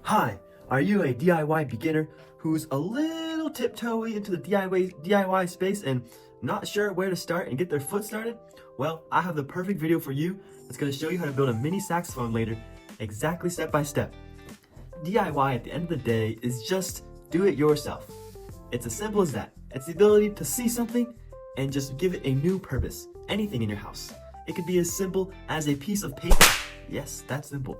Hi, are you a DIY beginner who's a little tiptoey into the DIY space and not sure where to start and get their foot started? Well, I have the perfect video for you that's going to show you how to build a mini saxophone later, exactly step by step. DIY at the end of the day is just do it yourself. It's as simple as that. It's the ability to see something and just give it a new purpose. Anything in your house. It could be as simple as a piece of paper. Yes, that's simple.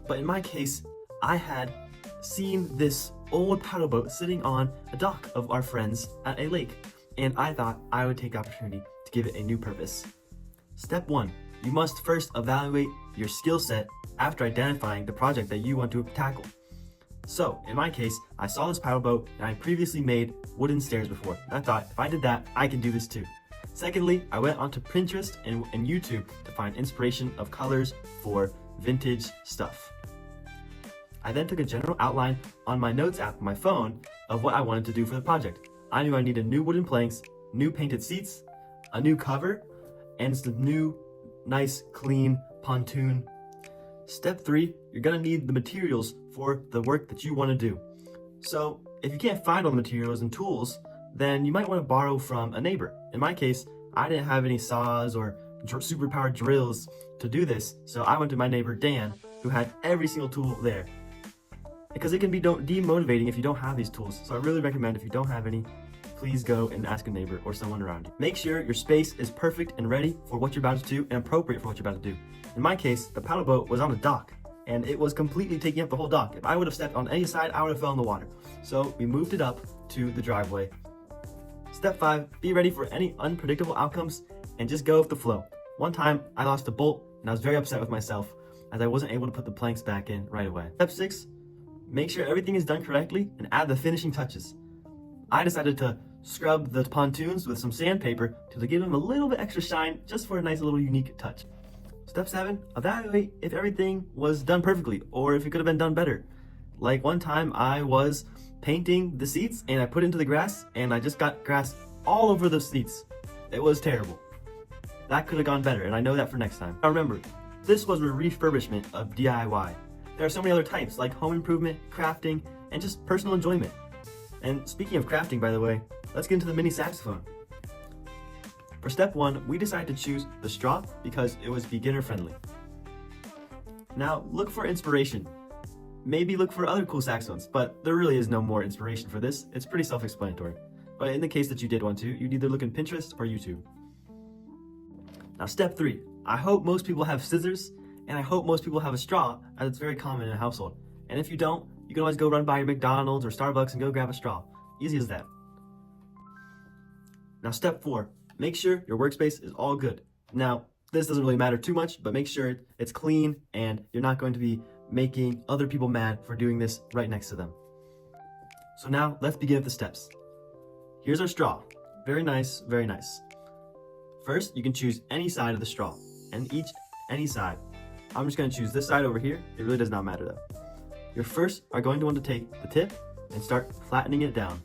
But in my case, I had seen this old paddle boat sitting on a dock of our friends at a lake, and I thought I would take the opportunity to give it a new purpose. Step 1. You must first evaluate your skill set after identifying the project that you want to tackle. So, in my case, I saw this paddle boat and I previously made wooden stairs before. And I thought, if I did that, I can do this too. Secondly, I went onto Pinterest and YouTube to find inspiration of colors for vintage stuff. I then took a general outline on my notes app on my phone of what I wanted to do for the project. I knew I needed new wooden planks, new painted seats, a new cover, and some new, nice, clean pontoon. Step 3, you're gonna need the materials for the work that you wanna do. So if you can't find all the materials and tools, then you might wanna borrow from a neighbor. In my case, I didn't have any saws or superpowered drills to do this, so I went to my neighbor Dan, who had every single tool there. Because it can be demotivating if you don't have these tools. So I really recommend if you don't have any, please go and ask a neighbor or someone around you. Make sure your space is perfect and ready for what you're about to do and appropriate for what you're about to do. In my case, the paddle boat was on a dock and it was completely taking up the whole dock. If I would have stepped on any side, I would have fell in the water. So we moved it up to the driveway. Step 5, be ready for any unpredictable outcomes and just go with the flow. One time I lost a bolt and I was very upset with myself as I wasn't able to put the planks back in right away. Step 6, make sure everything is done correctly and add the finishing touches. I decided to scrub the pontoons with some sandpaper to give them a little bit extra shine just for a nice little unique touch. Step 7, evaluate if everything was done perfectly or if it could have been done better. Like one time I was painting the seats and I put it into the grass and I just got grass all over the seats. It was terrible. That could have gone better and I know that for next time. Now remember, this was a refurbishment of DIY. There are so many other types like home improvement, crafting, and just personal enjoyment. And speaking of crafting, by the way, let's get into the mini saxophone. For step 1, we decided to choose the straw because it was beginner friendly. Now look for inspiration. Maybe look for other cool saxophones, but there really is no more inspiration for this. It's pretty self-explanatory. But in the case that you did want to, you'd either look in Pinterest or YouTube. Now step 3, I hope most people have scissors and I hope most people have a straw, as it's very common in a household. And if you don't, you can always go run by your McDonald's or Starbucks and go grab a straw. Easy as that. Now step 4, make sure your workspace is all good. Now, this doesn't really matter too much, but make sure it's clean and you're not going to be making other people mad for doing this right next to them. So now, let's begin with the steps. Here's our straw. Very nice, very nice. First, you can choose any side of the straw, and any side. I'm just going to choose this side over here. It really does not matter though. You're first are going to want to take the tip and start flattening it down.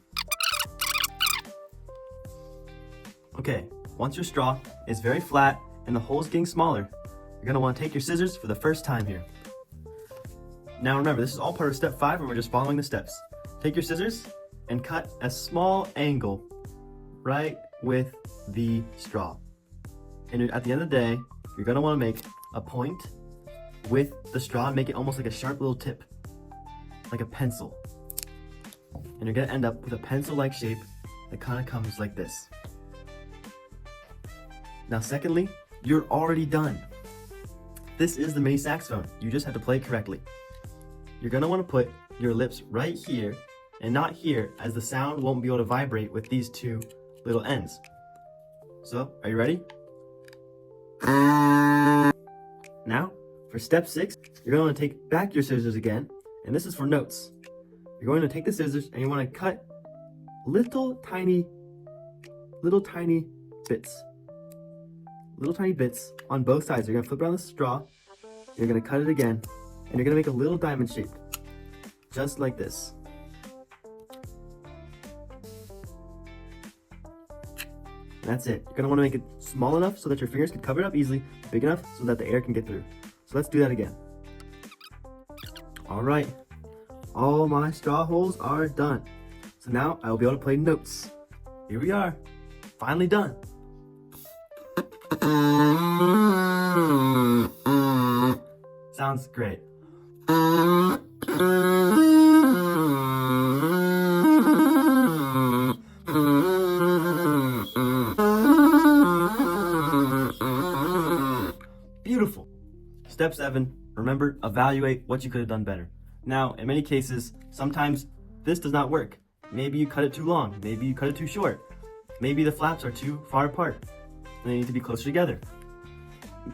Okay, once your straw is very flat and the hole's getting smaller, you're going to want to take your scissors for the first time here. Now remember, this is all part of step 5 and we're just following the steps. Take your scissors and cut a small angle right with the straw. And at the end of the day, you're going to want to make a point with the straw and make it almost like a sharp little tip, like a pencil. And you're going to end up with a pencil-like shape that kind of comes like this. Now secondly, you're already done. This is the mini saxophone. You just have to play it correctly. You're going to want to put your lips right here and not here, as the sound won't be able to vibrate with these two little ends. So, are you ready? Now, for step 6, you're going to want to take back your scissors again, and this is for notes. You're going to take the scissors and you want to cut little tiny bits. Little tiny bits on both sides. You're going to flip around the straw, you're going to cut it again, and you're going to make a little diamond shape, just like this. And that's it. You're going to want to make it small enough so that your fingers can cover it up easily, big enough so that the air can get through. So let's do that again. All right. All my straw holes are done. So now I will be able to play notes. Here we are, finally done. Sounds great. Beautiful. Step 7, remember, evaluate what you could have done better. Now, in many cases, sometimes this does not work. Maybe you cut it too long, maybe you cut it too short. Maybe the flaps are too far apart, and they need to be closer together.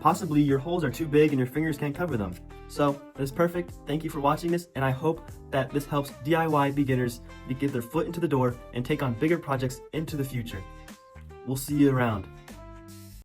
Possibly your holes are too big and your fingers can't cover them. So, that is perfect. Thank you for watching this, and I hope that this helps DIY beginners to get their foot into the door and take on bigger projects into the future. We'll see you around.